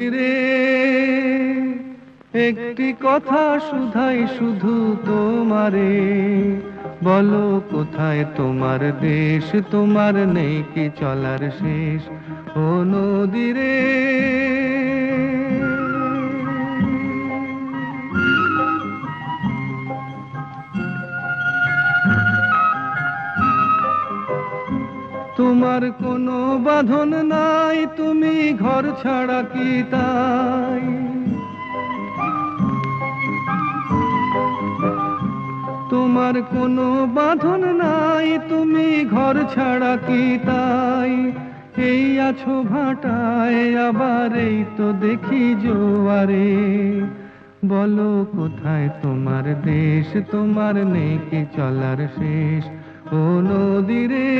রে একটি কথা শুধাই শুধু তোমারে, বলো কোথায় তোমার দেশ, তোমার নেই কি চলার শেষ? ও নদী রে, তোমার কোনো বাঁধন নাই, তুমি ঘর ছাড়া কি তাই? তোমার কোনো বাঁধন নাই, তুমি ঘর ছাড়া কি তাই? এই আছো ভাটায়, আবার এই তো দেখি জোয়ারে, বলো কোথায় তোমার দেশ, তোমার নেই কি চলার শেষ? ও নদী রে।